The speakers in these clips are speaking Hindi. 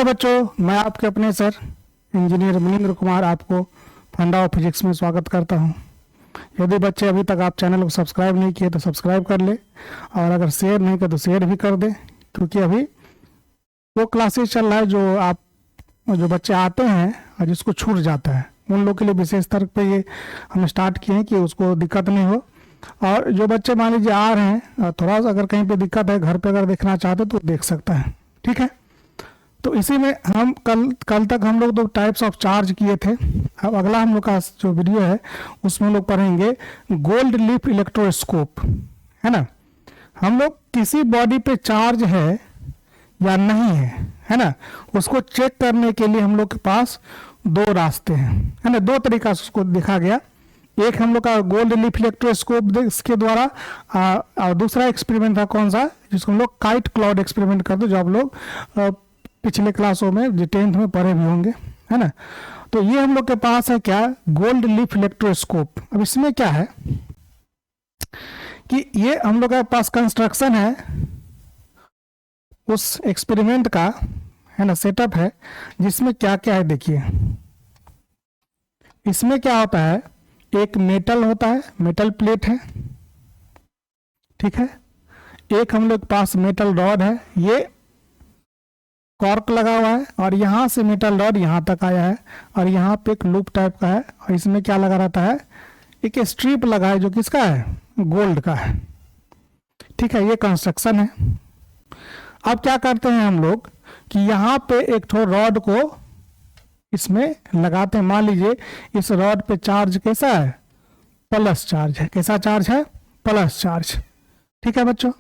नमस्कार बच्चों, मैं आपके अपने सर इंजीनियर मनिंद्र कुमार आपको फंडा ऑफ फिजिक्स में स्वागत करता हूं। यदि बच्चे अभी तक आप चैनल को सब्सक्राइब नहीं किए तो सब्सक्राइब कर ले, और अगर शेयर नहीं किया तो शेयर भी कर दे, क्योंकि अभी वो क्लासेस चल रहा है जो बच्चे आते हैं और जिसको छूट जाता है उन लोग के लिए विशेष स्तर पे ये हम स्टार्ट किए हैं कि उसको दिक्कत नहीं हो। और जो बच्चे मान लीजिए आ रहे हैं थोड़ा सा अगर कहीं पे दिक्कत है, घर पे अगर देखना चाहते तो देख सकता है, ठीक है। तो इसी में हम कल तक हम लोग 2 टाइप्स ऑफ चार्ज किए थे। अब अगला हम लोग का जो वीडियो है उसमें लोग पढ़ेंगे गोल्ड लीफ इलेक्ट्रोस्कोप, है ना। हम लोग किसी बॉडी पे चार्ज है या नहीं है ना, उसको चेक करने के लिए हम लोग के पास 2 रास्ते हैं, है ना। 2 तरीका से उसको देखा गया। एक हम लोग का गोल्ड लीफ इलेक्ट्रोस्कोप के द्वारा, और दूसरा एक्सपेरिमेंट था कौन सा, जिसको हम लोग काइट क्लाउड एक्सपेरिमेंट करते, जो आप लोग पिछले क्लासों में जो 10th में पढ़े भी होंगे, है ना। तो ये हम लोग के पास है क्या, गोल्ड लीफ इलेक्ट्रोस्कोप। अब इसमें क्या है कि ये हम लोग के पास कंस्ट्रक्शन है उस एक्सपेरिमेंट का, है ना, सेटअप है, जिसमें क्या क्या है देखिए। इसमें क्या होता है, एक मेटल होता है, मेटल प्लेट है, ठीक है। एक हम लोग के पास मेटल रॉड है, ये कॉर्क लगा हुआ है, और यहाँ से मेटल रॉड यहाँ तक आया है, और यहाँ पे एक लूप टाइप का है, और इसमें क्या लगा रहता है, एक स्ट्रिप लगा है जो किसका है, गोल्ड का है, ठीक है। ये कंस्ट्रक्शन है। अब क्या करते हैं हम लोग कि यहाँ पे एक ठो रॉड को इसमें लगाते हैं। मान लीजिए इस रॉड पे चार्ज कैसा है, प्लस चार्ज है। कैसा चार्ज है, प्लस चार्ज, ठीक है बच्चों।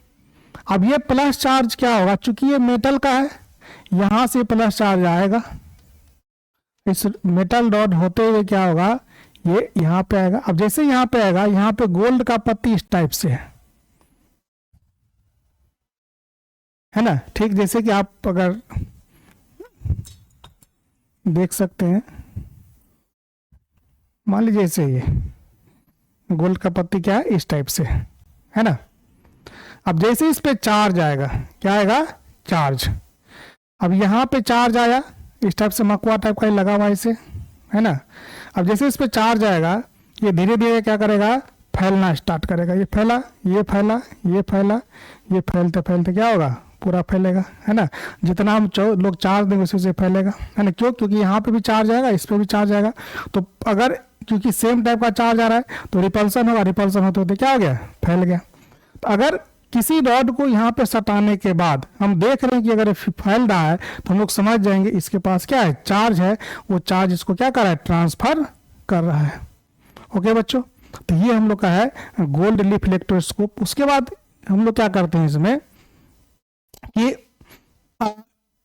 अब ये प्लस चार्ज क्या होगा, चूंकि ये मेटल का है, यहां से प्लस चार्ज आएगा, इस मेटल रॉड होते हुए क्या होगा, ये यहां पे आएगा। अब जैसे यहां पे आएगा, यहां पे गोल्ड का पत्ती इस टाइप से है ना, ठीक। जैसे कि आप अगर देख सकते हैं, मान लीजिए ऐसे ये गोल्ड का पत्ती क्या है, इस टाइप से, है ना। अब जैसे इस पे चार्ज आएगा, क्या आएगा, चार्ज। अब यहाँ पे चार्ज आया, इस टाइप से मकुआ टाइप का लगा हुआ इसे, है ना। अब जैसे इस पे चार्ज आएगा, ये धीरे धीरे क्या करेगा, फैलना स्टार्ट करेगा। ये फैला, ये फैला, ये फैला, ये फैलते फैलते क्या होगा, पूरा फैलेगा, है ना। जितना हम लोग चार्ज देंगे उसी से फैलेगा, है ना। क्यों, क्योंकि यहाँ पे भी चार्ज आएगा, इस पे भी चार्ज आएगा। तो अगर क्योंकि सेम टाइप का चार्ज आ रहा है तो रिपल्सन होगा, रिपल्सन होते होते क्या हो गया, फैल गया। तो अगर किसी रॉड को यहाँ पे सटाने के बाद हम देख रहे हैं कि अगर फैल रहा है तो हम लोग समझ जाएंगे इसके पास क्या है, चार्ज है। वो चार्ज इसको क्या कर रहा है, ट्रांसफर कर रहा है। ओके बच्चों, तो ये हम लोग का है गोल्ड लीफ इलेक्ट्रोस्कोप। उसके बाद हम लोग क्या करते हैं इसमें कि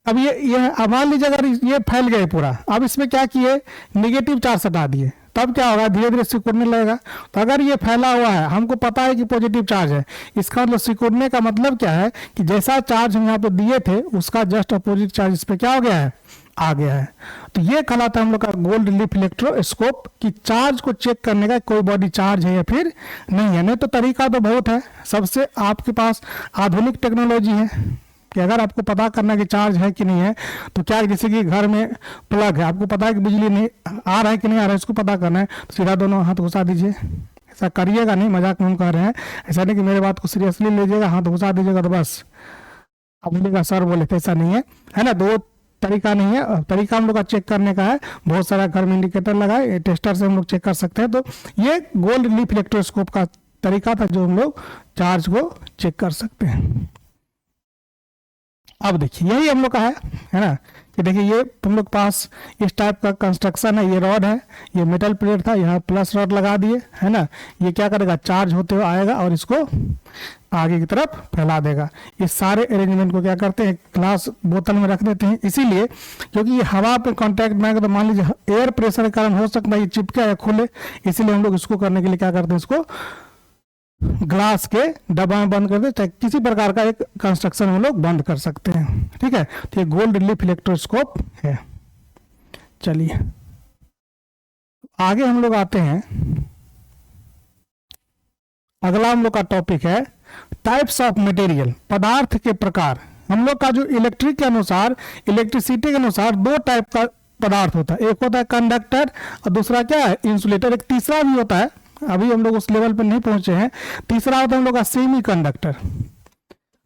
अब ये अब मान लीजिए अगर ये फैल गए पूरा, अब इसमें क्या किए, निगेटिव चार्ज हटा दिए, तब क्या होगा, धीरे धीरे सिकुड़ने लगेगा। तो अगर ये फैला हुआ है, हमको पता है कि पॉजिटिव चार्ज है, इसका मतलब सिकुड़ने का मतलब क्या है कि जैसा चार्ज हम यहाँ पे दिए थे उसका जस्ट अपोजिट चार्ज इस पे क्या हो गया है, आ गया है। तो ये कहलाता है हम लोग का गोल्ड लीफ इलेक्ट्रोस्कोप, कि चार्ज को चेक करने का कोई बॉडी चार्ज है या फिर नहीं है। नहीं तो तरीका तो बहुत है, सबसे आपके पास आधुनिक टेक्नोलॉजी है कि अगर आपको पता करना कि चार्ज है कि नहीं है, तो क्या, जैसे कि घर में प्लग है, आपको पता है कि बिजली नहीं आ रहा है कि नहीं आ रहा है, इसको पता करना है, तो सीधा दोनों हाथ घुसा दीजिए। ऐसा करिएगा नहीं, मजाक में हम कह रहे हैं, ऐसा नहीं कि मेरे बात को सीरियसली लीजिएगा, हाथ घुसा दीजिएगा तो बस अब बोलेगा सर बोले थे, ऐसा नहीं है ना। 2 तरीका नहीं है, तरीका हम लोग का चेक करने का है। बहुत सारा घर में इंडिकेटर लगाए, टेस्टर से हम लोग चेक कर सकते हैं। तो ये गोल्ड लीफ इलेक्ट्रोस्कोप का तरीका था जो हम लोग चार्ज को चेक कर सकते हैं। अब देखिए यही हम लोग का है ना, कि देखिए ये हम लोग पास इस टाइप का कंस्ट्रक्शन है, ये रॉड है, ये मेटल प्लेट था, यहाँ प्लस रॉड लगा दिए, है ना। ये क्या करेगा, चार्ज होते हुए आएगा और इसको आगे की तरफ फैला देगा। ये सारे अरेंजमेंट को क्या करते हैं, ग्लास बोतल में रख देते हैं, इसीलिए क्योंकि ये हवा पे कांटेक्ट में आएगा तो मान लीजिए एयर प्रेशर के कारण हो सकता है ये चिपके या खुले, इसीलिए हम लोग इसको करने के लिए क्या करते हैं, इसको ग्लास के डब्बा में बंद कर दे, चाहे किसी प्रकार का एक कंस्ट्रक्शन हम लोग बंद कर सकते हैं, ठीक है। तो ये गोल्ड लीफ इलेक्ट्रोस्कोप है। चलिए आगे हम लोग आते हैं, अगला हम लोग का टॉपिक है टाइप्स ऑफ मटेरियल, पदार्थ के प्रकार, हम लोग का जो इलेक्ट्रिक के अनुसार, इलेक्ट्रिसिटी के अनुसार दो टाइप का पदार्थ होता है, एक होता है कंडक्टर और दूसरा क्या है, इंसुलेटर। एक तीसरा भी होता है, अभी हम लोग उस लेवल पर नहीं पहुंचे हैं। तीसरा होता है हम लोग का सेमी कंडक्टर।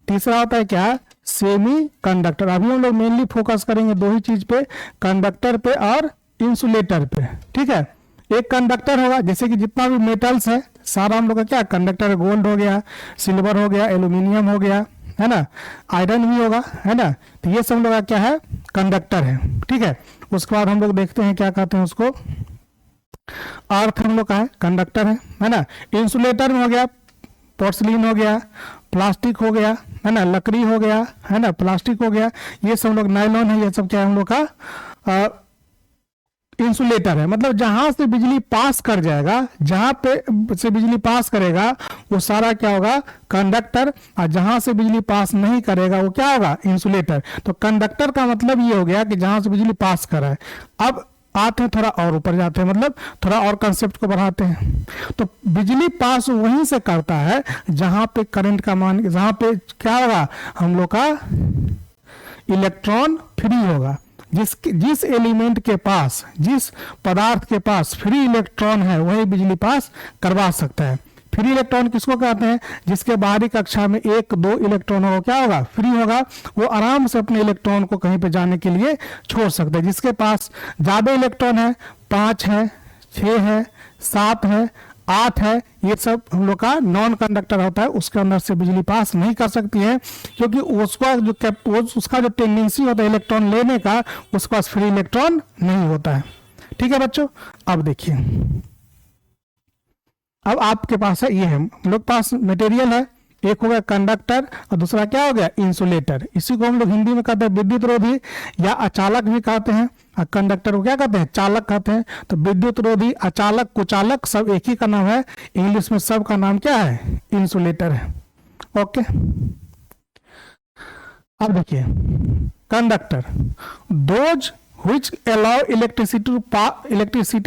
तीसरा होता है क्या, सेमी कंडक्टर। अभी हम लोग मेनली फोकस करेंगे दो ही चीज पे, कंडक्टर पे और इंसुलेटर पे, ठीक है। एक कंडक्टर होगा, जैसे कि जितना भी मेटल्स है सारा हम लोग का क्या कंडक्टर, गोल्ड हो गया, सिल्वर हो गया, एल्यूमिनियम हो गया, है ना, आयरन भी होगा, है ना। तो ये सब हम लोग का क्या है, कंडक्टर है, ठीक है। उसके बाद हम लोग देखते हैं क्या कहते हैं उसको, अर्थ हम लोग का है, कंडक्टर है ना। इंसुलेटर में हो गया, पोर्सलिन हो गया, प्लास्टिक हो गया, है ना, लकड़ी हो गया, है ना, प्लास्टिक हो गया, ये सब लोग नायलॉन है, ये सब क्या है हम लोग का इंसुलेटर है। मतलब जहां से बिजली पास कर जाएगा, जहां पे से बिजली पास करेगा वो सारा क्या होगा, कंडक्टर, और जहां से बिजली पास नहीं करेगा वो क्या होगा, इंसुलेटर। तो कंडक्टर का मतलब ये हो गया कि जहां से बिजली पास कर रहा है। अब आते हैं थोड़ा और ऊपर जाते हैं, मतलब थोड़ा और कंसेप्ट को बढ़ाते हैं। तो बिजली पास वहीं से करता है जहां पे करंट का मान, जहां पे क्या होगा हम लोग का इलेक्ट्रॉन फ्री होगा। जिस एलिमेंट के पास, जिस पदार्थ के पास फ्री इलेक्ट्रॉन है वही बिजली पास करवा सकता है। फ्री इलेक्ट्रॉन किसको कहते हैं, जिसके बाहरी कक्षा में एक दो इलेक्ट्रॉन होगा, क्या होगा, फ्री होगा, वो आराम से अपने इलेक्ट्रॉन को कहीं पे जाने के लिए छोड़ सकते हैं। जिसके पास ज्यादा इलेक्ट्रॉन है, 5 है, 6 है, 7 है, 8 है, ये सब हम लोग का नॉन कंडक्टर होता है, उसके अंदर से बिजली पास नहीं कर सकती है, क्योंकि उसका जो टेंडेंसी होता है इलेक्ट्रॉन लेने का, उसके पास फ्री इलेक्ट्रॉन नहीं होता है। ठीक है बच्चों, अब देखिए, अब आपके पास है, ये है हम लोग पास मटेरियल है, एक हो गया कंडक्टर और दूसरा क्या हो गया, इंसुलेटर। इसी को हम लोग हिंदी में कहते हैं विद्युत रोधी या अचालक भी कहते हैं, और कंडक्टर को क्या कहते हैं, चालक कहते हैं। तो विद्युत रोधी, अचालक, कुचालक सब एक ही का नाम है, इंग्लिश में सब का नाम क्या है, इंसुलेटर है। ओके, अब देखिए conductor, those which allow electricity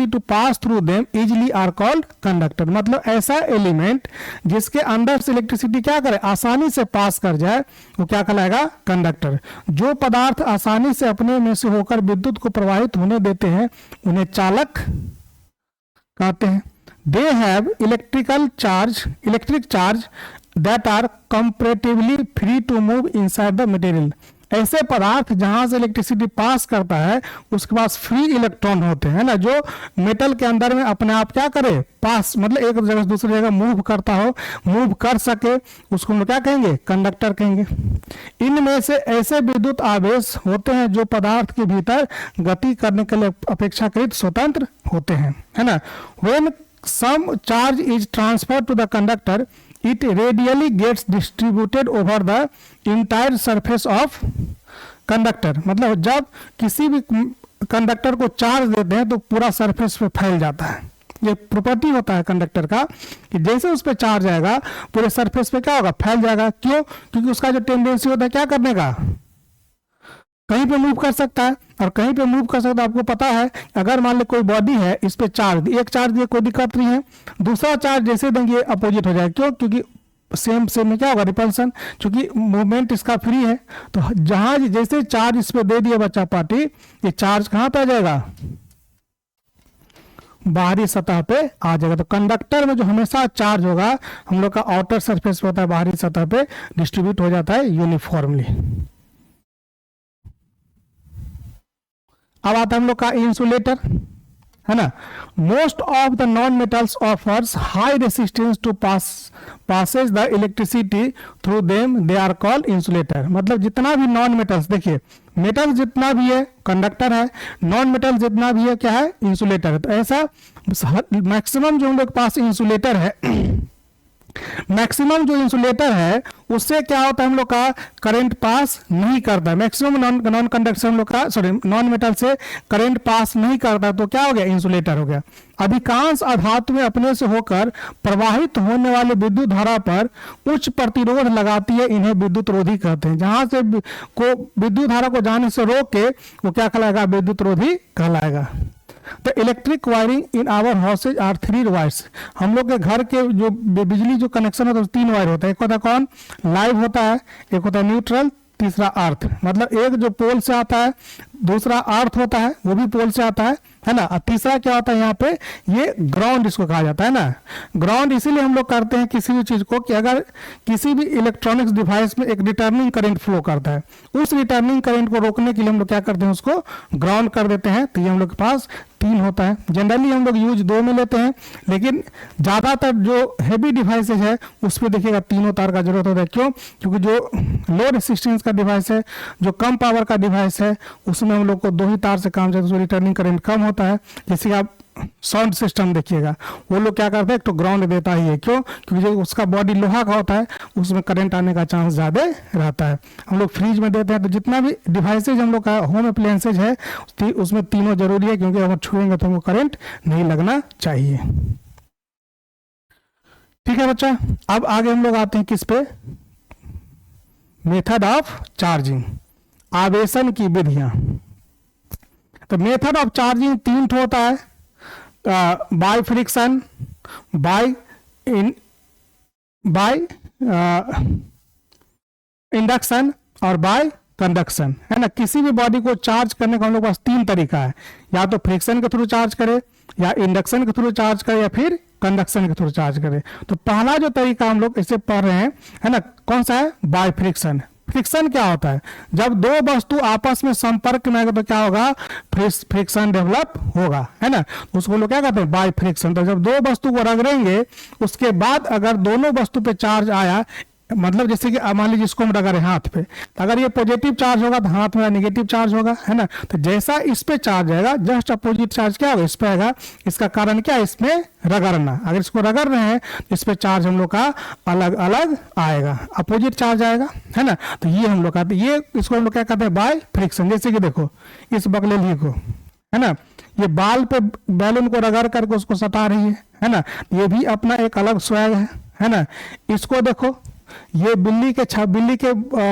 to pass through them easily are called conductor। मतलब ऐसा एलिमेंट जिसके अंदर से इलेक्ट्रिसिटी क्या करे, आसानी से पास कर जाए, वो क्या कहलाएगा, कंडक्टर। जो पदार्थ आसानी से अपने में से होकर विद्युत को प्रवाहित होने देते हैं उन्हें चालक कहते हैं। They have electric charge that are comparatively free to move inside the material. ऐसे पदार्थ जहां से इलेक्ट्रिसिटी पास करता है उसके पास फ्री इलेक्ट्रॉन होते हैं ना, जो मेटल के अंदर में अपने आप क्या करे, पास, मतलब एक जगह से दूसरी जगह मूव करता हो, मूव कर सके, उसको हम लोग क्या कहेंगे, कंडक्टर कहेंगे। इनमें से ऐसे विद्युत आवेश होते हैं जो पदार्थ के भीतर गति करने के लिए अपेक्षाकृत स्वतंत्र होते हैं, है ना। When some charge is transferred to the conductor it radially gets distributed over the entire surface of conductor। मतलब जब किसी भी कंडक्टर को चार्ज देते हैं तो पूरा सरफेस पे फैल जाता है। ये प्रॉपर्टी होता है कंडक्टर का कि जैसे उस पर चार्ज आएगा पूरे सरफेस पे क्या होगा, फैल जाएगा। क्यों, क्योंकि उसका जो टेंडेंसी होता है क्या करने का, कहीं पे मूव कर सकता है, और कहीं पे मूव कर सकता है। आपको पता है अगर मान लो कोई बॉडी है, इस पे चार्ज, एक चार्ज दिए कोई दिक्कत नहीं है, दूसरा चार्ज जैसे देंगे अपोजिट हो जाएगा। क्यों, क्योंकि सेम में क्या होगा, रिपल्सन, क्योंकि मूवमेंट इसका फ्री है। तो जहां जैसे चार्ज इस पे दे दिया बच्चा पार्टी, ये चार्ज कहां पे आ जाएगा, बाहरी सतह पे आ जाएगा। तो कंडक्टर में जो हमेशा चार्ज होगा हम लोग का आउटर सरफेस पे होता है, बाहरी सतह पे डिस्ट्रीब्यूट हो जाता है यूनिफॉर्मली। अब आता है हम लोग का इंसुलेटर, है ना। Most of the non metals offers high resistance to passage the electricity through them, they are called insulator. मतलब जितना भी नॉन मेटल्स, देखिए मेटल जितना भी है कंडक्टर है, नॉन मेटल जितना भी है क्या है, इंसुलेटर है। तो ऐसा मैक्सिमम जो हम लोग के पास इंसुलेटर है, मैक्सिमम जो इंसुलेटर है उससे क्या होता है, हम लोग का करंट पास नहीं करता है। मैक्सिमम नॉन कंडक्टर हम लोग का, सॉरी, नॉन मेटल से करंट पास नहीं करता, तो क्या हो गया, इंसुलेटर हो गया। अधिकांश अधातुएं अपने से होकर प्रवाहित होने वाले विद्युत धारा पर उच्च प्रतिरोध लगाती है, इन्हें विद्युत रोधी कहते हैं। जहां से को विद्युत धारा को जाने से रोक के वो क्या कहलाएगा, विद्युत रोधी कहलाएगा। तो electric wiring in our houses are 3 wires. हम लोग के घर के जो बिजली जो कनेक्शन होता है 3 वायर होता है। एक होता है कौन, लाइव होता है, एक होता है न्यूट्रल, तीसरा अर्थ, मतलब एक जो पोल से आता है, दूसरा अर्थ होता है वो भी पोल से आता है ना। और तीसरा क्या होता है यहाँ पे, ये ग्राउंड इसको कहा जाता है ना। ग्राउंड इसीलिए हम लोग करते हैं किसी भी चीज को कि अगर किसी भी इलेक्ट्रॉनिक्स डिवाइस में एक रिटर्निंग करंट फ्लो करता है, उस रिटर्निंग करंट को रोकने के लिए हम लोग क्या करते हैं, उसको ग्राउंड कर देते हैं। तो ये हम लोग के पास 3 होता है। जनरली हम लोग यूज 2 में लेते हैं, लेकिन ज़्यादातर जो हैवी डिवाइसेज है उस पर देखिएगा 3 तार का जरूरत होता है। क्यों? क्योंकि जो लो रेसिस्टेंस का डिवाइस है, जो कम पावर का डिवाइस है, उसमें हम लोग को 2 ही तार से काम चलता है, रिटर्निंग करंट कम होता है। जैसे आप साउंड सिस्टम देखिएगा, वो लोग क्या करते हैं, एक तो ग्राउंड देता ही है। क्यों? क्योंकि जो उसका बॉडी लोहा का होता है उसमें करंट आने का चांस ज़्यादा रहता है। हम लोग फ्रिज में देते हैं, तो जितना भी डिवाइसेज हम लोग का होम अप्लायंसेज है उसमें तीनों जरूरी है, क्योंकि अगर छुएंगे तो हमको करंट नहीं लगना चाहिए। ठीक है बच्चा, अब आगे हम लोग आते हैं किस पे, मेथड ऑफ चार्जिंग, आवेशन की विधियां। तो मेथड ऑफ चार्जिंग 3 होता है, बाय फ्रिक्शन, बाय इंडक्शन और बाय कंडक्शन, है ना। किसी भी बॉडी को चार्ज करने का हम लोग पास 3 तरीका है, या तो फ्रिक्शन के थ्रू चार्ज करे, या इंडक्शन के थ्रू चार्ज करे, या फिर कंडक्शन के थ्रू चार्ज करे। तो पहला जो तरीका हम लोग इसे पढ़ रहे हैं, है ना, कौन सा है, बाय फ्रिक्शन। फ्रिक्शन क्या होता है, जब 2 वस्तु आपस में संपर्क में आएगा तो क्या होगा, फ्रिक्शन डेवलप होगा, है ना। उसको लोग क्या कहते हैं, बाय फ्रिक्शन। तो जब 2 वस्तु को रगड़ेंगे उसके बाद अगर दोनों वस्तु पे चार्ज आया, मतलब जैसे कि मान लीजिए इसको हम रगड़े हाथ पे, तो अगर ये पॉजिटिव चार्ज होगा तो हाथ में नेगेटिव चार्ज होगा, है ना। तो जैसा इस पे चार्ज आएगा, जस्ट अपोजिट चार्ज क्या होगा, इस पे आएगा। इसका कारण क्या है, इसमें रगड़ना। अगर इसको रगड़ रहे हैं तो इस पे चार्ज हम लोग का अलग अलग आएगा, अपोजिट चार्ज आएगा, है ना। तो ये हम लोग का, ये इसको हम लोग क्या कहते हैं, बाय फ्रिक्शन। जैसे कि देखो इस बकलेली को, है ना, ये बाल पे बैलून को रगड़ करके उसको सटा रही है ना। ये भी अपना एक अलग स्वैग है ना। इसको देखो, ये बिल्ली के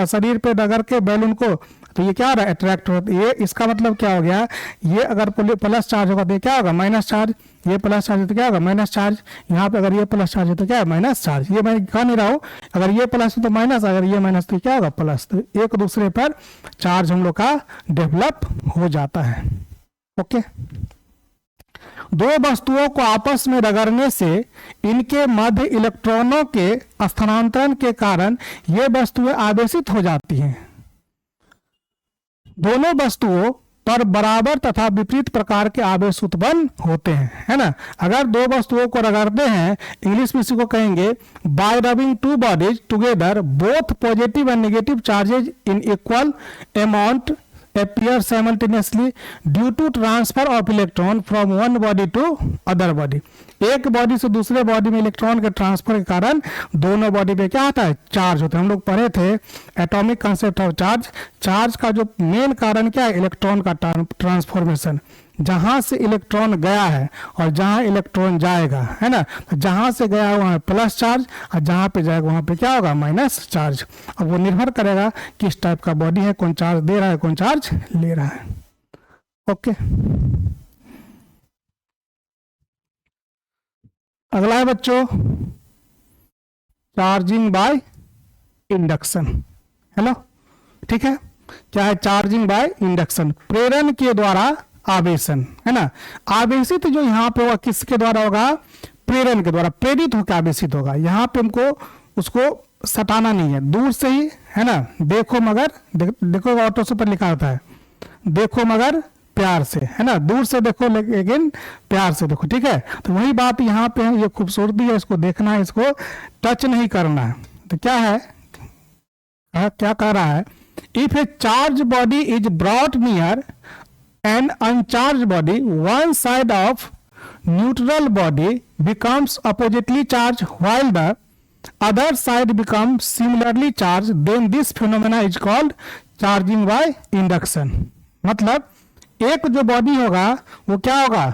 शरीर पे रगड़ के बैलून को, तो ये क्या हो रहा है, अट्रैक्ट होता है। ये इसका मतलब क्या हो गया, ये अगर प्लस चार्ज होगा तो ये क्या होगा, माइनस चार्ज। ये प्लस चार्ज है तो क्या होगा, माइनस चार्ज। यहाँ पे अगर ये प्लस चार्ज है तो क्या है, माइनस चार्ज। ये मैं कह नहीं रहा हूँ, अगर ये प्लस है तो माइनस, अगर ये माइनस तो क्या होगा, प्लस। तो एक दूसरे पर चार्ज हम लोग का डेवलप हो जाता है। ओके, 2 वस्तुओं को आपस में रगड़ने से इनके मध्य इलेक्ट्रॉनों के स्थानांतरण के कारण ये वस्तुएं आवेशित हो जाती हैं। दोनों वस्तुओं पर बराबर तथा विपरीत प्रकार के आवेश उत्पन्न होते हैं, है ना। अगर 2 वस्तुओं को रगड़ते हैं, इंग्लिश में इसी को कहेंगे bye rubbing 2 bodies together both positive and negative charges in equal amount appear simultaneously due to transfer of electron from one body to other body। एक बॉडी से दूसरे बॉडी में इलेक्ट्रॉन के ट्रांसफर के कारण दोनों बॉडी पे क्या होता है, चार्ज होता है। हम लोग पढ़े थे atomic concept of charge. Charge का जो मेन कारण क्या है, इलेक्ट्रॉन का ट्रांसफॉर्मेशन। जहां से इलेक्ट्रॉन गया है और जहां इलेक्ट्रॉन जाएगा, है ना, तो जहां से गया है वहां प्लस चार्ज, और जहां पे जाएगा वहां पे क्या होगा, माइनस चार्ज। अब वो निर्भर करेगा किस टाइप का बॉडी है, कौन चार्ज दे रहा है, कौन चार्ज ले रहा है। ओके, अगला है बच्चों चार्जिंग बाय इंडक्शन। हेलो, ठीक है, क्या है चार्जिंग बाय इंडक्शन, प्रेरण के द्वारा आवेशन, है ना। आवेशित जो यहाँ पे होगा किसके द्वारा होगा, प्रेरण के द्वारा, प्रेरित होकर आवेशित होगा। यहाँ पे हमको उसको सटाना नहीं है, दूर से ही, है ना। देखो मगर देखो ऑटो से पर लिखा होता है, देखो मगर प्यार से, है ना। दूर से देखो लेकिन प्यार से देखो, ठीक है। तो वही बात यहाँ पे है, ये खूबसूरती है, इसको देखना है, इसको टच नहीं करना है। तो क्या है, क्या कह रहा है, if A charge body is brought near an uncharged body, one side of neutral body becomes oppositely charged while the other side becomes similarly charged, then this phenomena is called charging by induction। मतलब एक जो बॉडी होगा वो क्या होगा,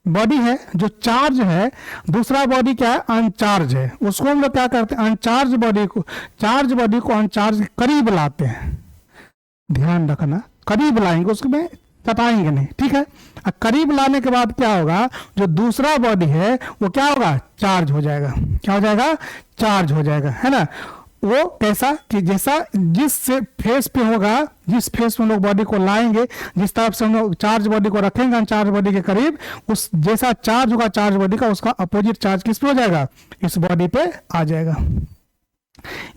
बॉडी है जो चार्ज है, दूसरा बॉडी क्या है, अनचार्ज है। उसको हम लोग क्या करते हैं, अनचार्ज बॉडी को, चार्ज बॉडी को अनचार्ज के करीब लाते हैं। ध्यान रखना, करीब लाएंगे, उसमें सटाएंगे नहीं, ठीक है। करीब लाने के बाद क्या होगा, जो दूसरा बॉडी है वो क्या होगा, चार्ज हो जाएगा। क्या हो जाएगा, चार्ज हो जाएगा, है ना। वो कैसा कि जैसा जिस फेस पे होगा, जिस फेस में हम लोग बॉडी को लाएंगे, जिस तरफ से हम लोग चार्ज बॉडी को रखेंगे अनचार्ज बॉडी के करीब, उस जैसा चार्ज होगा चार्ज बॉडी का, उसका अपोजिट चार्ज किस पे हो जाएगा, इस बॉडी पे आ जाएगा।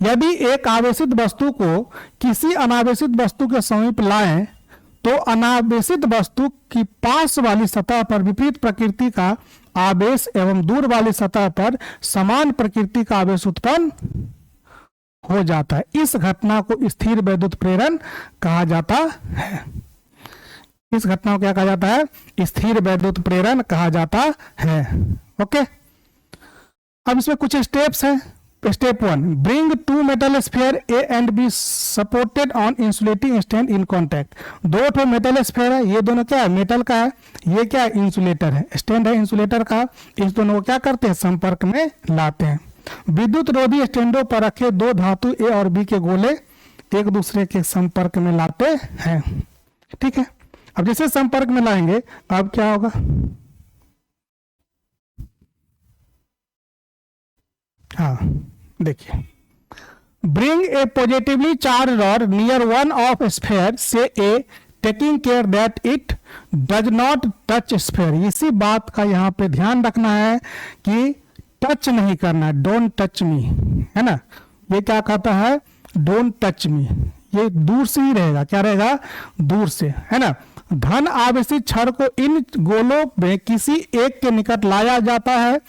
यदि एक आवेशित वस्तु को किसी अनावेशित वस्तु के समीप लाएं तो अनावेशित वस्तु की पास वाली सतह पर विपरीत प्रकृति का आवेश एवं दूर वाली सतह पर समान प्रकृति का आवेश उत्पन्न हो जाता है। इस घटना को स्थिर वैद्युत प्रेरण कहा जाता है। इस घटना को क्या कहा जाता है, स्थिर वैद्युत प्रेरण कहा जाता है। ओके, अब इसमें कुछ स्टेप्स हैं। Step 1, bring two metal sphere A and B supported on insulating stand in contact. दो ठो मेटल स्फीयर है, ये दोनों क्या है, मेटल का है, ये क्या है, इंसुलेटर है, स्टैंड है इंसुलेटर का। इस दोनों को क्या करते हैं, संपर्क में लाते हैं। विद्युत रोधी स्टैंडों पर रखे दो धातु ए और बी के गोले एक दूसरे के संपर्क में लाते हैं। ठीक है, अब जैसे संपर्क में लाएंगे अब क्या होगा, हाँ देखिए, bring a positively charge rod near one of sphere से a, taking care that it does not touch sphere. इसी बात का यहाँ पे ध्यान रखना है कि टच नहीं करना, डोंट टच मी, है ना। ये क्या कहता है, डोंट टच मी, ये दूर से ही रहेगा, क्या रहेगा, दूर से, है ना। धन आवेशित छड़ को इन गोलों में किसी एक के निकट लाया जाता है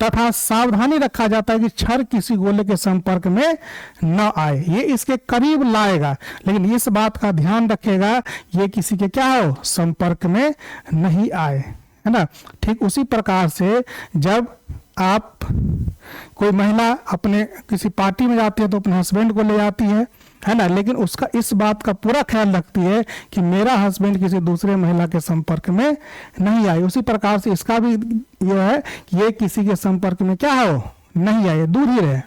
तथा सावधानी रखा जाता है कि छड़ किसी गोले के संपर्क में न आए। ये इसके करीब लाएगा, लेकिन इस बात का ध्यान रखेगा ये किसी के क्या हो, संपर्क में नहीं आए, है ना। ठीक उसी प्रकार से जब आप कोई महिला अपने किसी पार्टी में जाती है तो अपने हस्बैंड को ले जाती है ना, लेकिन उसका इस बात का पूरा ख्याल रखती है कि मेरा हस्बैंड किसी दूसरे महिला के संपर्क में नहीं आए। उसी प्रकार से इसका भी यह है कि ये किसी के संपर्क में क्या हो, नहीं आए, दूर ही रहे।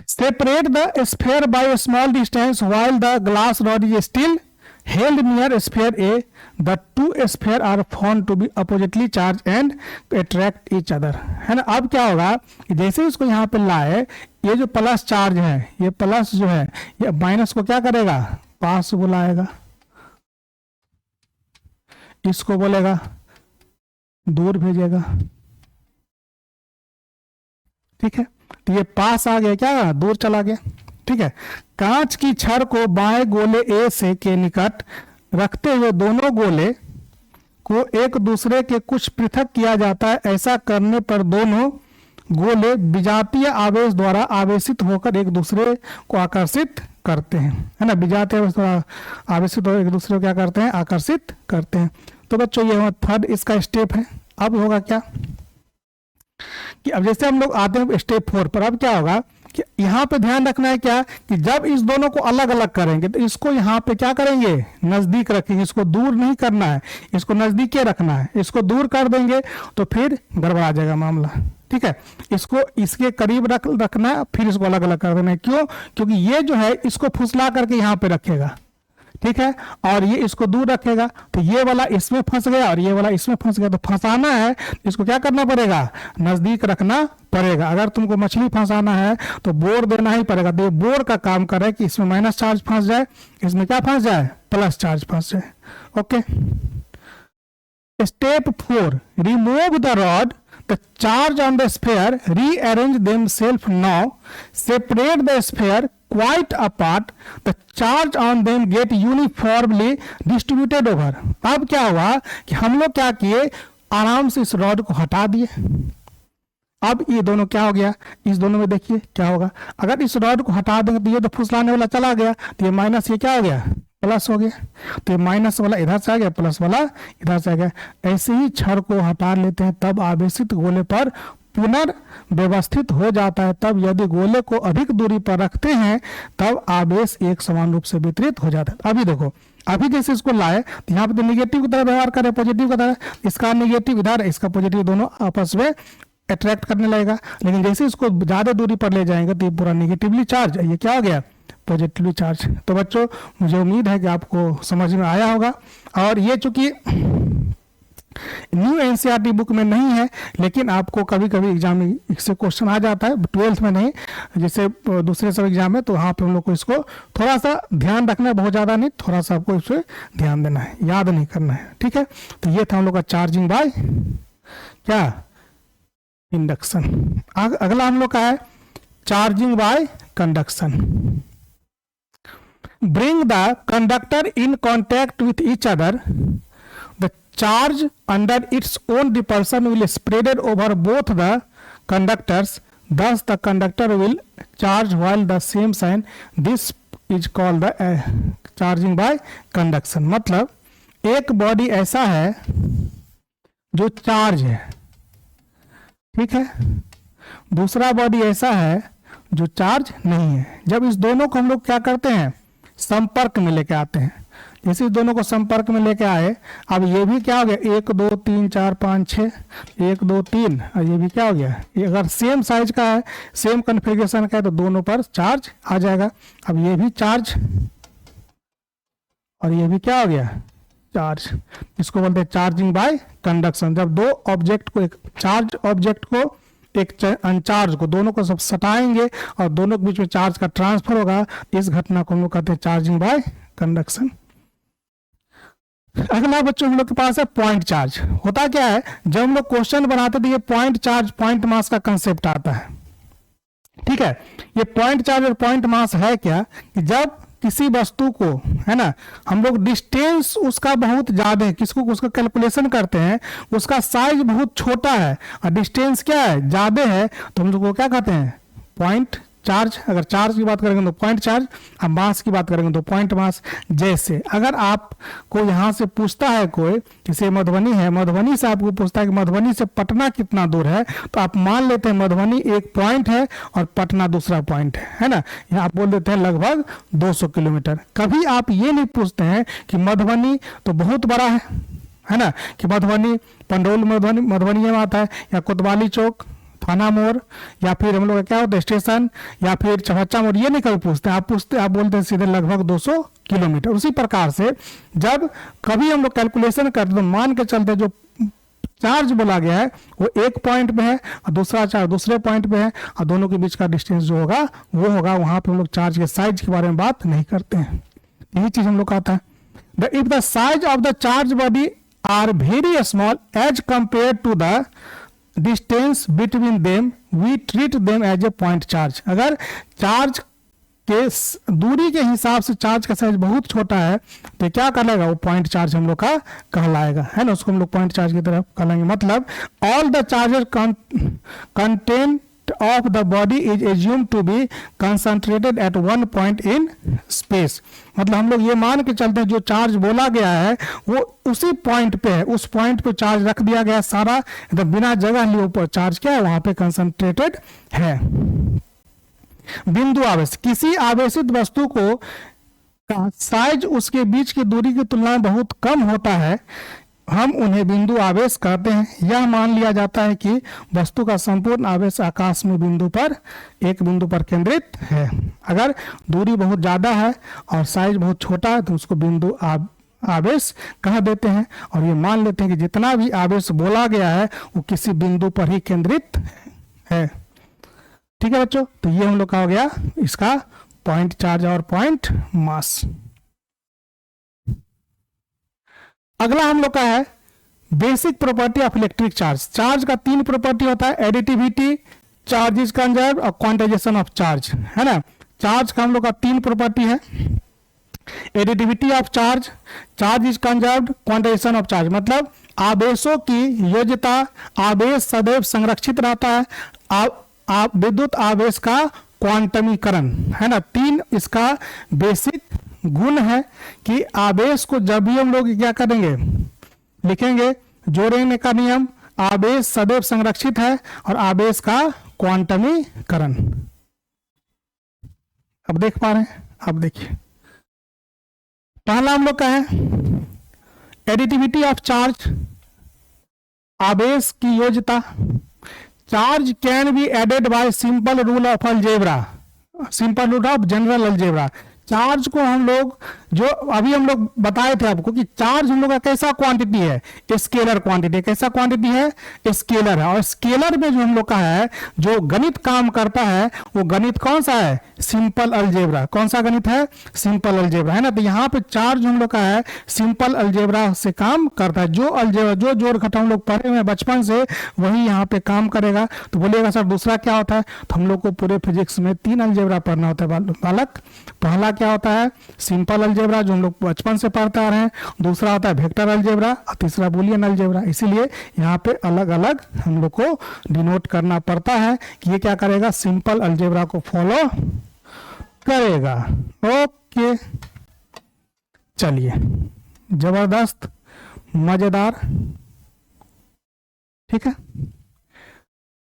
Separate the sphere by a small distance while the glass rod is still held near sphere A, the two sphere are found to be oppositely charged and attract each other, है ना। अब क्या होगा कि जैसे इसको यहाँ पे लाए, ये जो प्लस चार्ज है, ये प्लस जो है ये माइनस को क्या करेगा, पास बुलाएगा, इसको बोलेगा दूर भेजेगा। ठीक है, तो ये पास आ गया, क्या दूर चला गया। ठीक है, कांच की छड़ को बाएं गोले ए से के निकट रखते हुए दोनों गोले को एक दूसरे के कुछ पृथक किया जाता है। ऐसा करने पर दोनों गोले विजातीय आवेश द्वारा आवेशित होकर एक दूसरे को आकर्षित करते हैं, है ना। विजातीय आवेश द्वारा आवेशित होकर एक दूसरे को क्या करते हैं, आकर्षित करते हैं। तो बच्चों ये थर्ड इसका स्टेप है। अब होगा क्या कि अब जैसे हम लोग आते हैं स्टेप 4 पर, अब क्या होगा कि यहाँ पे ध्यान रखना है क्या कि जब इस दोनों को अलग अलग करेंगे तो इसको यहाँ पे क्या करेंगे, नजदीक रखेंगे, इसको दूर नहीं करना है, इसको नजदीक रखना है। इसको दूर कर देंगे तो फिर गड़बड़ा जाएगा मामला। ठीक है, इसको इसके करीब रखना है, फिर इसको अलग अलग कर देना है। क्यों, क्योंकि ये जो है इसको फुसला करके यहाँ पे रखेगा, ठीक है, और ये इसको दूर रखेगा, तो ये वाला इसमें फंस गया और ये वाला इसमें फंस गया। तो फंसाना है इसको क्या करना पड़ेगा, नजदीक रखना पड़ेगा। अगर तुमको मछली फंसाना है तो बोर देना ही पड़ेगा। तो ये बोर का काम करे कि इसमें माइनस चार्ज फंस जाए, इसमें क्या फंस जाए, प्लस चार्ज फंस जाए। Okay, step 4, remove the rod, the charge on the sphere rearrange themselves now, separate the sphere quite apart, the charge on them get uniformly distributed over। अब क्या हुआ कि हम लोग क्या किए, आराम से इस रॉड को हटा दिए। अब ये दोनों क्या हो गया, इस दोनों में देखिए क्या होगा, अगर इस रॉड को हटा देंगे तो ये तो फुसलाने वाला चला गया, तो ये माइनस, ये क्या हो गया, प्लस हो गया। तो ये माइनस वाला इधर से आ गया, प्लस वाला इधर से आ गया। ऐसे ही छड़ को हटा लेते हैं तब आवेशित गोले पर पुनर्व्यवस्थित हो जाता है। तब यदि गोले को अधिक दूरी पर रखते हैं तब आवेश एक समान रूप से वितरित हो जाता है। अभी देखो, अभी जैसे इसको लाए तो यहाँ पे तो निगेटिव की तरह व्यवहार करे, पॉजिटिव की तरह, इसका निगेटिव इधर, इसका पॉजिटिव, दोनों आपस में अट्रैक्ट करने लगेगा। लेकिन जैसे इसको ज्यादा दूरी पर ले जाएंगे तो ये पूरा निगेटिवली चार्ज, ये क्या हो गया, पॉजिटिवली चार्ज। तो बच्चों मुझे उम्मीद है कि आपको समझ में आया होगा। और ये चूंकि न्यू एनसीईआरटी बुक में नहीं है, लेकिन आपको कभी कभी एग्जाम में इससे क्वेश्चन आ जाता है, 12th में नहीं, जैसे दूसरे सब एग्जाम है, तो वहाँ पे हम लोग को इसको थोड़ा सा ध्यान रखना है, बहुत ज़्यादा नहीं, थोड़ा सा आपको इस पर ध्यान देना है, याद नहीं करना है, ठीक है। तो ये था हम लोग का चार्जिंग बाय क्या, इंडक्शन। अगला हम लोग का है charging by conduction. Bring the conductor in contact with each other, the charge under its own repulsion will spreaded over both the conductors, thus the conductor will charge while the same sign. This is called the charging by conduction। मतलब एक बॉडी ऐसा है जो चार्ज है, ठीक है, दूसरा बॉडी ऐसा है जो चार्ज नहीं है। जब इस दोनों को हम लोग क्या करते हैं, संपर्क में लेके आते हैं, जैसे इस दोनों को संपर्क में लेके आए, अब ये भी क्या हो गया, 1 2 3 4 5 6, 1 2 3, और ये भी क्या हो गया, ये अगर सेम साइज का है, सेम कन्फिग्रेशन का है, तो दोनों पर चार्ज आ जाएगा। अब ये भी चार्ज और ये भी क्या हो गया, चार्ज। इसको बोलते हैं चार्जिंग बाय कंडक्शन। जब दो ऑब्जेक्ट को, एक चार्ज ऑब्जेक्ट को एक अनचार्ज को, दोनों को सब सटाएंगे और दोनों के बीच में चार्ज का ट्रांसफर होगा, इस घटना को हम लोग कहते हैं चार्जिंग बाय कंडक्शन। अगला बच्चों हम लोग के पास है पॉइंट चार्ज। होता क्या है, जब हम लोग क्वेश्चन बनाते तो ये पॉइंट चार्ज, पॉइंट मास का कंसेप्ट आता है, ठीक है। ये पॉइंट चार्ज और पॉइंट मास है क्या, कि जब किसी वस्तु को, है ना, हम लोग डिस्टेंस उसका बहुत ज्यादा है, किसको, उसका कैलकुलेशन करते हैं, उसका साइज बहुत छोटा है और डिस्टेंस क्या है, ज्यादा है, तो हम लोग को क्या कहते हैं, पॉइंट चार्ज। अगर चार्ज की बात करेंगे तो पॉइंट चार्ज, अब मास की बात करेंगे तो पॉइंट मास। जैसे अगर आपको यहाँ से पूछता है कोई, जैसे मधुबनी है, मधुबनी से आपको पूछता है कि मधुबनी से पटना कितना दूर है, तो आप मान लेते हैं मधुबनी एक पॉइंट है और पटना दूसरा पॉइंट है ना, यहाँ आप बोल देते हैं लगभग 200 किलोमीटर। कभी आप ये नहीं पूछते हैं कि मधुबनी तो बहुत बड़ा है ना, कि मधुबनी पंडोल मधुबनी में आता है, या कोतवाली चौक, थाना मोड़, या फिर हम लोग क्या होता है स्टेशन, या फिर चौहच्चा मोड़, ये नहीं कभी पूछते, आप बोलते हैं सीधे लगभग 200 किलोमीटर। उसी प्रकार से जब कभी हम लोग कैलकुलेशन करते तो मान के चलते जो चार्ज बोला गया है वो एक पॉइंट पे है और दूसरा चार्ज दूसरे पॉइंट पे है, और दोनों के बीच का डिस्टेंस जो होगा वो होगा, वहां पे हम लोग चार्ज के साइज के बारे में बात नहीं करते हैं। यही चीज हम लोग कहता है, if the size of the charge body are very small as compare to the distance between them we treat them as a point charge. अगर चार्ज के दूरी के हिसाब से चार्ज का साइज बहुत छोटा है तो क्या कहलाएगा, वो पॉइंट चार्ज हम लोग का कहलाएगा, है ना, उसको हम लोग पॉइंट चार्ज की तरफ कहलाएंगे। मतलब all the charger content of the body is assumed to be concentrated at one point in space। मतलब हम लोग ये मान के चलते हैं जो चार्ज बोला गया है वो उसी पॉइंट पे है, उस पॉइंट पे चार्ज रख दिया गया सारा, तो बिना जगह लिए ऊपर चार्ज क्या है वहां पे कंसंट्रेटेड है। बिंदु आवेश, किसी आवेशित वस्तु को का साइज उसके बीच की दूरी की तुलना में बहुत कम होता है, हम उन्हें बिंदु आवेश कहते हैं। यह मान लिया जाता है कि वस्तु का संपूर्ण आवेश आकाश में एक बिंदु पर केंद्रित है। अगर दूरी बहुत ज्यादा है और साइज बहुत छोटा है तो उसको बिंदु आवेश कह देते हैं, और ये मान लेते हैं कि जितना भी आवेश बोला गया है वो किसी बिंदु पर ही केंद्रित है। ठीक है बच्चों, तो ये हम लोग का हो गया इसका पॉइंट चार्ज और पॉइंट मास। अगला हम लोग का है basic property of electric charge. Charge का 3 प्रॉपर्टी होता है, एडिटिविटी, चार्ज इज कंजर्व्ड और क्वांटाइजेशन ऑफ चार्ज, है ना। चार्ज का हम लोग का 3 प्रॉपर्टी है, additivity of charge, charge is conserved, quantization of charge. मतलब आवेशों की योज्यता, आवेश सदैव संरक्षित रहता है, विद्युत आवेश का क्वांटमीकरण, है ना। 3 इसका बेसिक गुण है कि आवेश को जब भी हम लोग क्या करेंगे, लिखेंगे जोड़ने का नियम, आवेश सदैव संरक्षित है और आवेश का क्वांटमीकरण। अब देख पा रहे हैं, अब देखिए पहला हम लोग का है एडिटिविटी ऑफ चार्ज, आवेश की योज्यता। Charge can be added by simple rule of algebra, simple rule of general algebra. Charge को हम लोग जो अभी हम लोग बताए थे आपको कि चार्ज हम लोग का कैसा क्वांटिटी है, स्केलर क्वांटिटी। कैसा क्वांटिटी है, स्केलर है। और स्केलर में जो हम लोग का है, जो गणित काम करता है वो गणित कौन सा है, सिंपल अलजेब्रा। कौन सा गणित है, सिंपल अलजेब्रा, है ना। तो यहाँ पे चार्ज हम लोग का है सिंपल अलजेब्रा से काम करता है। जो अलजेब्रा, जो जोड़ घटाव हम लोग पढ़े हुए हैं बचपन से, वही यहाँ पे काम करेगा। तो बोलिएगा सर दूसरा क्या होता है, तो हम लोग को पूरे फिजिक्स में 3 अलजेब्रा पढ़ना होता है बालक। पहला क्या होता है, सिंपल अलजेब्रा जो हम लोग बचपन से पढ़ते आ रहे हैं। दूसरा होता है वेक्टर अलजेब्रा और तीसरा बूलियन अलजेब्रा। इसीलिए यहाँ पे अलग अलग हम लोग को डिनोट करना पड़ता है कि ये क्या करेगा, सिंपल अलजेब्रा को फॉलो करेगा। ओके, चलिए, जबरदस्त, मजेदार, ठीक है।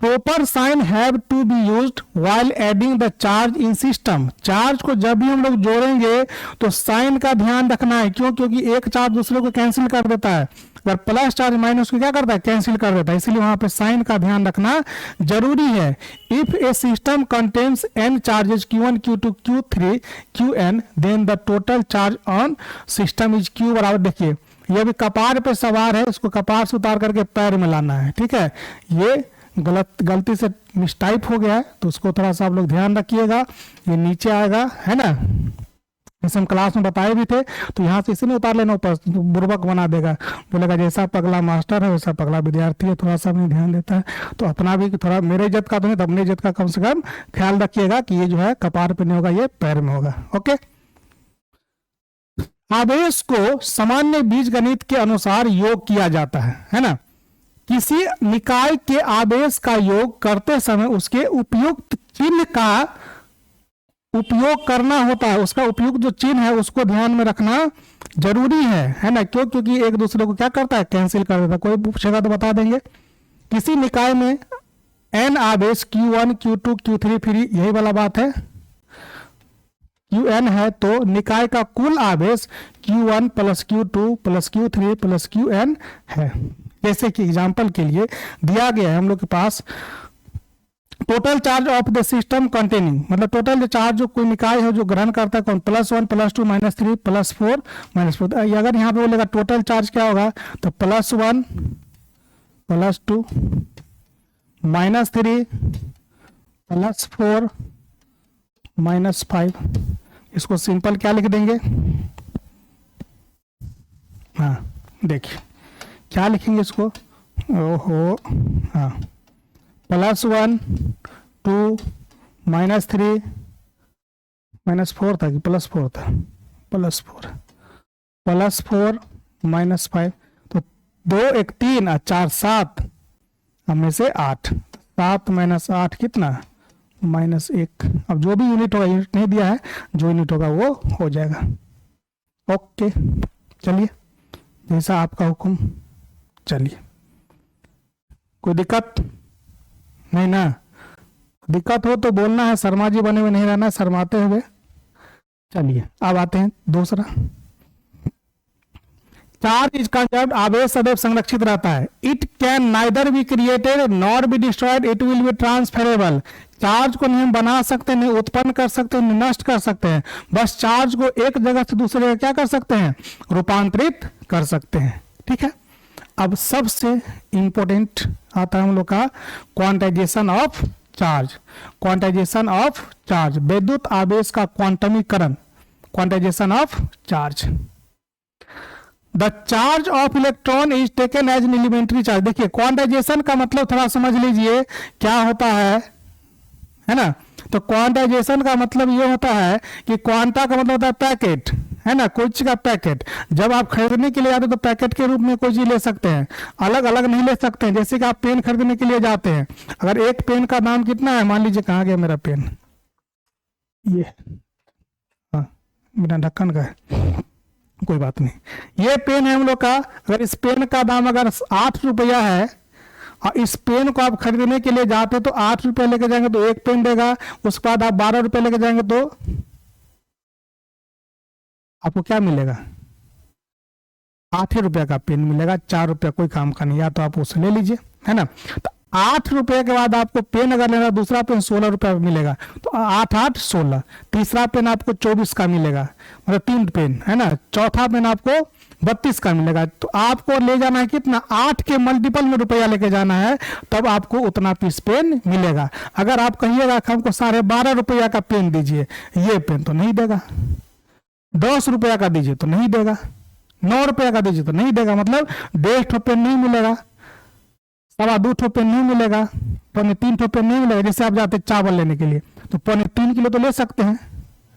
Proper sign have to be used while adding the charge in system. Charge को जब भी हम लोग जोड़ेंगे तो साइन का ध्यान रखना है। क्यों, क्योंकि एक चार्ज दूसरे को कैंसिल कर देता है। अगर प्लस चार्ज माइनस को क्या करता है, कैंसिल कर देता है। इसलिए वहां पे साइन का ध्यान रखना जरूरी है। If a system contains n charges q1 q2 q3 qn then the total charge on system is q बराबर, देखिए ये भी कपार पे सवार है, इसको कपार से उतार करके पैर में लाना है, ठीक है। ये गलती से मिसटाइप हो गया है, तो उसको थोड़ा सा आप लोग ध्यान रखिएगा। ये नीचे आएगा, है ना, जैसे हम क्लास में बताए भी थे। तो यहाँ से इसे नहीं उतार लेना ऊपर, बुर्बक बना देगा, बोलेगा जैसा पगला मास्टर है वैसा पगला विद्यार्थी है, थोड़ा सा अपने ध्यान देता है। तो अपना भी थोड़ा, मेरे इज्जत का तो नहीं तो अपनी इज्जत का कम से कम ख्याल रखिएगा कि ये जो है कपार पे नहीं होगा, ये पैर में होगा। ओके, आवेश को सामान्य बीजगणित के अनुसार योग किया जाता है ना। किसी निकाय के आवेश का योग करते समय उसके उपयुक्त चिन्ह का उपयोग करना होता है। उसका उपयुक्त जो चिन्ह है उसको ध्यान में रखना जरूरी है ना। क्यों, क्योंकि एक दूसरे को क्या करता है, कैंसिल कर देता है। कोई पूछेगा तो बता देंगे। किसी निकाय में n आवेश q1 q2 q3, फिर यही वाला बात है, qn है तो निकाय का कुल आवेश q1 plus q2 plus q3 plus qn है। जैसे कि एग्जाम्पल के लिए दिया गया है हम लोग के पास, total charge of the system containing, मतलब टोटल जो चार्ज जो कोई निकाय है जो ग्रहण करता है, कौन, +1 +2 -3 +4 -4। अगर यहाँ पे बोलेगा टोटल चार्ज क्या होगा, तो +1 +2 -3 +4 -5। इसको सिंपल क्या लिख देंगे, हाँ देखिए क्या लिखेंगे इसको, ओहो, हाँ, +1 2 -3 -4 था कि +4 था, +4 +4 -5। तो 2 1 3 और 4 7, हमें से 8, 7 -8 कितना, -1। अब जो भी यूनिट होगा, यूनिट नहीं दिया है, जो यूनिट होगा वो हो जाएगा। ओके, चलिए, जैसा आपका हुक्म। चलिए, कोई दिक्कत नहीं ना, दिक्कत हो तो बोलना है, शर्मा जी बने हुए नहीं रहना, शर्माते हुए। चलिए, अब आते हैं दूसरा। चार्ज इज कंजर्व्ड, आवेश सदैव संरक्षित रहता है। It can neither be created nor be destroyed, it will be transferable. Charge को नहीं हम बना सकते, नहीं उत्पन्न कर सकते, नहीं नष्ट कर सकते हैं, बस चार्ज को एक जगह से दूसरे जगह क्या कर सकते हैं, रूपांतरित कर सकते हैं, ठीक है। अब सबसे इंपॉर्टेंट आता है हम लोग का quantization of charge. Quantization of charge, विद्युत आवेश का क्वांटमीकरण, quantization of charge. The charge of electron is taken as an elementary charge. देखिए, क्वांटाइजेशन का मतलब थोड़ा समझ लीजिए क्या होता है ना। तो क्वांटाइजेशन का मतलब ये होता है कि क्वांटा का मतलब होता है पैकेट, है ना, कोई चीज का पैकेट। जब आप खरीदने के लिए जाते हैं तो पैकेट के रूप में कोई चीज ले सकते हैं, अलग अलग नहीं ले सकते हैं। जैसे कि आप पेन खरीदने के लिए जाते हैं, अगर एक पेन का दाम कितना है, मान लीजिए, कहाँ गया मेरा पेन, ये, हाँ, बिना ढक्कन का है, कोई बात नहीं। ये पेन है हम लोग का, अगर इस पेन का दाम अगर 8 रुपया है और इस पेन को आप खरीदने के लिए जाते तो 8 रुपये लेके जाएंगे तो एक पेन देगा, उसके बाद आप 12 रुपये लेके जाएंगे तो आपको क्या मिलेगा, 8 रुपये का पेन मिलेगा, 4 रुपया कोई काम का नहीं, या तो आप उसे ले लीजिए, है ना। तो ₹8 के बाद आपको पेन अगर लेना, दूसरा पेन ₹16 मिलेगा, तो 8 8 16, तीसरा पेन आपको 24 का मिलेगा, मतलब 3 पेन है ना, चौथा पेन आपको 32 का मिलेगा। तो आपको ले जाना है कितना, 8 के मल्टीपल में रुपया लेके जाना है, तब आपको उतना पीस पेन मिलेगा। अगर आप कहिएगा कि हमको ₹12.5 का पेन दीजिए, ये पेन तो नहीं देगा। ₹10 का दीजिए तो नहीं देगा, ₹9 का दीजिए तो नहीं देगा, मतलब 1.5 पेन नहीं मिलेगा, 2.25 पेन नहीं मिलेगा, 3.25 पेन नहीं मिलेगा। जैसे आप जाते चावल लेने के लिए तो 3.25 किलो तो ले सकते हैं,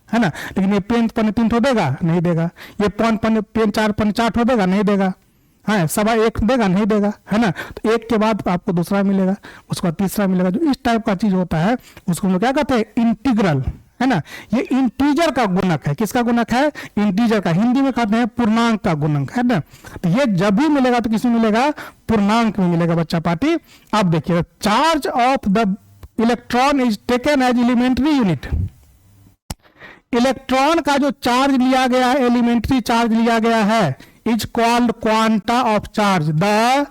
है ना, लेकिन ये पेन 3.25 देगा, नहीं देगा। ये पेन 4.4 देगा, नहीं देगा। हाँ, 1.25 देगा, नहीं देगा, है ना। तो एक के बाद आपको दूसरा मिलेगा, उसके बाद तीसरा मिलेगा। जो इस टाइप का चीज होता है उसको हम लोग क्या कहते हैं, इंटीग्रल, है ना। ये इंटीजर का गुणक है। किसका गुणक है, इंटीजर का। हिंदी में कहते हैं पूर्णांक का गुणक, है ना। तो ये जब भी मिलेगा तो किसमें मिलेगा, पूर्णांक में मिलेगा बच्चा पार्टी। अब देखिए, charge of the electron is taken as elementary unit. Electron का जो चार्ज लिया गया है, एलिमेंट्री चार्ज लिया गया है, is called quanta of charge. The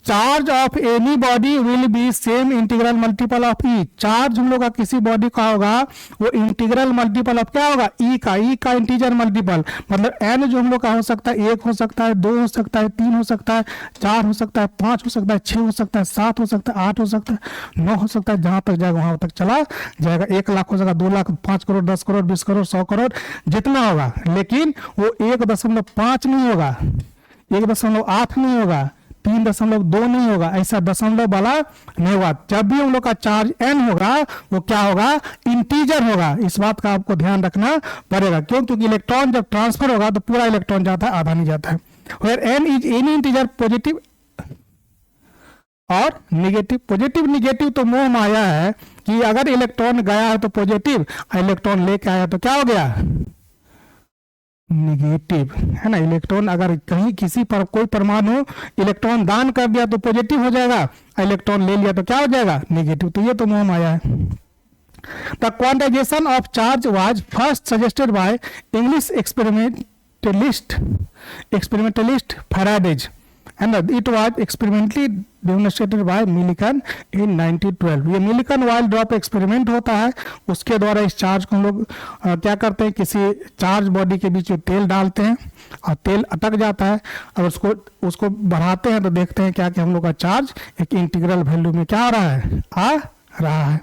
charge of any body will be same integral multiple of E. Charge हम लोग का किसी बॉडी का होगा वो इंटीग्रल मल्टीपल ऑफ क्या होगा, ई का। ई का इंटीजर मल्टीपल, मतलब एन जो हम लोग का हो सकता है, 1 हो सकता है, 2 हो सकता है, 3 हो सकता है, 4 हो सकता है, 5 हो सकता है, 6 हो सकता है, 7 हो सकता है, 8 हो सकता है, 9 हो सकता है। जहां तक जाएगा वहां तक चला जाएगा। 1 लाख हो जाएगा, 2 लाख, 5 करोड़, 10 करोड़, 20 करोड़, 100 करोड़, जितना होगा। लेकिन वो 1.5 नहीं होगा, 1.8 नहीं होगा, 3.2 नहीं होगा, ऐसा दशमलव वाला नहीं होगा। जब भी हम लोग का चार्ज n होगा वो क्या होगा, इंटीजर होगा। इस बात का आपको ध्यान रखना पड़ेगा। क्यों, क्योंकि इलेक्ट्रॉन जब ट्रांसफर होगा तो पूरा इलेक्ट्रॉन जाता है, आधा नहीं जाता है। Where n is any integer positive और निगेटिव। पॉजिटिव निगेटिव तो मोह माया है कि अगर इलेक्ट्रॉन गया है तो पॉजिटिव, इलेक्ट्रॉन लेके आया तो क्या हो गया, निगेटिव, है ना। इलेक्ट्रॉन अगर कहीं किसी पर कोई परमाणु इलेक्ट्रॉन दान कर दिया तो पॉजिटिव हो जाएगा, इलेक्ट्रॉन ले लिया तो क्या हो जाएगा, निगेटिव। तो ये तो मोह माया है। The quantization of charge was first suggested by English experimentalist Faraday's and it was experimentally demonstrated by Millikan in 1912। ये मिलिकन वाइल ड्रॉप एक्सपेरिमेंट होता है, उसके द्वारा इस चार्ज को हम लोग क्या करते हैं, किसी चार्ज बॉडी के बीच में तेल डालते हैं और तेल अटक जाता है और उसको बढ़ाते हैं तो देखते हैं क्या कि हम लोग का चार्ज एक इंटीग्रल वैल्यू में क्या आ रहा है।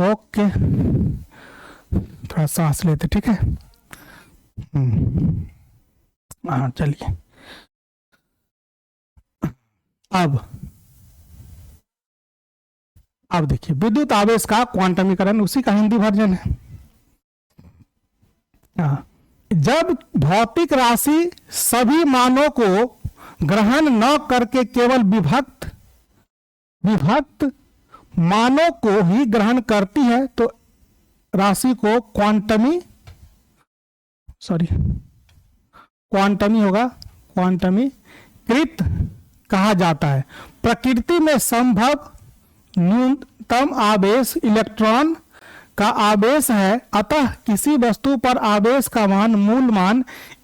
ओके, थोड़ा सांस लेते, ठीक है। हाँ चलिए, अब देखिए विद्युत आवेश का क्वांटमीकरण, उसी का हिंदी वर्जन है। जब भौतिक राशि सभी मानों को ग्रहण न करके केवल विभक्त मानों को ही ग्रहण करती है तो राशि को क्वांटमी होगा, क्वांटमीकृत कहा जाता है। प्रकृति में संभव न्यूनतम आवेश इलेक्ट्रॉन का आवेश है, अतः किसी वस्तु पर आवेश का मान मूल मान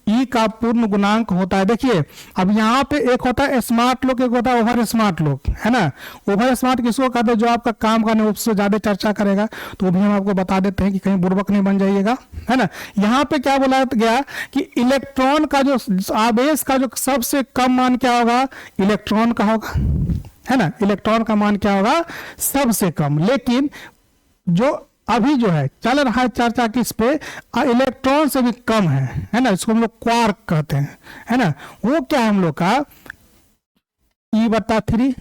ई का पूर्ण गुणांक होता है। देखिए अब यहाँ पे एक होता है स्मार्ट लोग, एक होता है ओवर स्मार्ट लोग, है ना। ओवर स्मार्ट किसको कहते हैं, जो आपका काम करने उससे ज्यादा चर्चा करेगा, तो वो भी हम आपको बता देते हैं कि कहीं बुर्बक नहीं बन जाइएगा, है ना। यहाँ पे क्या बोला गया कि इलेक्ट्रॉन का जो आवेश का जो सबसे कम मान क्या होगा, इलेक्ट्रॉन का होगा, है ना। इलेक्ट्रॉन का मान क्या होगा, सबसे कम। लेकिन जो अभी जो है चल रहा है चर्चा किस पे, इलेक्ट्रॉन से भी कम है ना। इसको हम लोग क्वार्क कहते हैं, है ना। वो क्या है हम लोग का E/3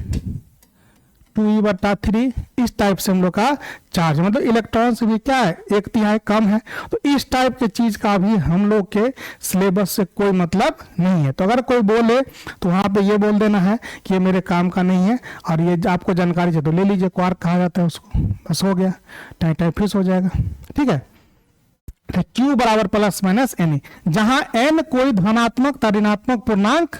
2E/3 इस टाइप से हम लोग का चार्ज, मतलब इलेक्ट्रॉन से भी क्या है 1/3 कम है। तो इस टाइप के चीज का भी हम लोग के सिलेबस से कोई मतलब नहीं है। तो अगर कोई बोले तो वहां पे ये बोल देना है कि ये मेरे काम का नहीं है और ये आपको जानकारी है तो ले लीजिए, क्वार्क कहा जाता है उसको, बस हो गया, टाइप फिक्स हो जाएगा, ठीक है। Q बराबर प्लस माइनस एन, जहां n कोई धनात्मक या ऋणात्मक पूर्णांक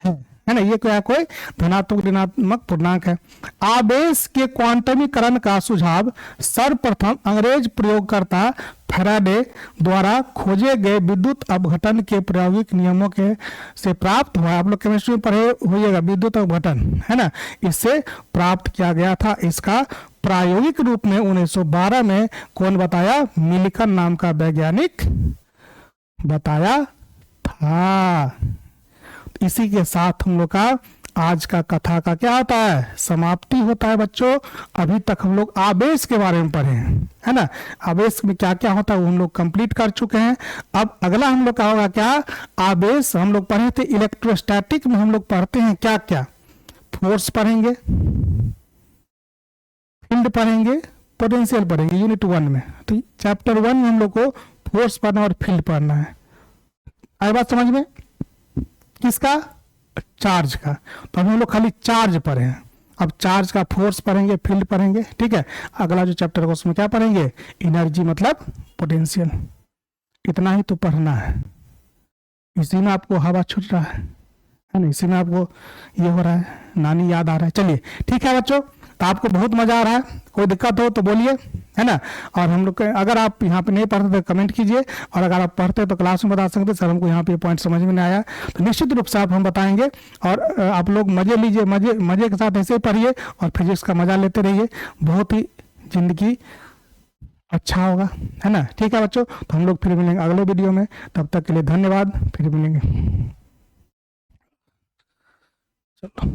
है है ना, ये क्या है, कोई धनात्मक ऋणात्मक पूर्णांक है। आवेश के क्वांटमीकरण का सुझाव सर्वप्रथम अंग्रेज प्रयोगकर्ता फैराडे द्वारा खोजे गए विद्युत अपघटन के प्रायोगिक नियमों के से प्राप्त हुआ। आप लोग केमिस्ट्री में पढ़े होइएगा विद्युत अपघटन, है ना, इससे प्राप्त किया गया था। इसका प्रायोगिक रूप में 1912 में कौन बताया? मिल्टन नाम का वैज्ञानिक बताया था। इसी के साथ हम लोग का आज का कथा का क्या होता है? समाप्ति होता है बच्चों। अभी तक हम लोग आवेश के बारे में पढ़े हैं, है ना, आवेश में क्या क्या होता है वो हम लोग कंप्लीट कर चुके हैं। अब अगला हम लोग का होगा क्या? आवेश हम लोग पढ़े थे इलेक्ट्रोस्टैटिक में, हम लोग पढ़ते हैं क्या क्या? फोर्स पढ़ेंगे, फील्ड पढ़ेंगे, पोटेंशियल पढ़ेंगे यूनिट 1 में। तो चैप्टर 1 में हम लोग को फोर्स पढ़ना और फील्ड पढ़ना है। आई बात समझ में? किसका? चार्ज का। तो हम लोग खाली चार्ज पढ़े हैं, अब चार्ज का फोर्स पढ़ेंगे, फील्ड पढ़ेंगे, ठीक है। अगला जो चैप्टर है उसमें क्या पढ़ेंगे? एनर्जी मतलब पोटेंशियल। इतना ही तो पढ़ना है। इसी में आपको हवा छूट रहा है ना, इसी में आपको ये हो रहा है, नानी याद आ रहा है। चलिए ठीक है बच्चों, तो आपको बहुत मजा आ रहा है, कोई दिक्कत हो तो बोलिए, है ना। और हम लोग अगर आप यहाँ पे नहीं पढ़ते तो कमेंट कीजिए, और अगर आप पढ़ते तो क्लास में बता सकते सर हमको यहाँ पे पॉइंट समझ में नहीं आया, तो निश्चित रूप से आप हम बताएंगे। और आप लोग मजे लीजिए, मजे के साथ ऐसे ही पढ़िए और फिजिक्स का मजा लेते रहिए, बहुत ही जिंदगी अच्छा होगा, है ना। ठीक है बच्चों, तो हम लोग फिर मिलेंगे अगले वीडियो में, तब तक के लिए धन्यवाद, फिर मिलेंगे। चलो।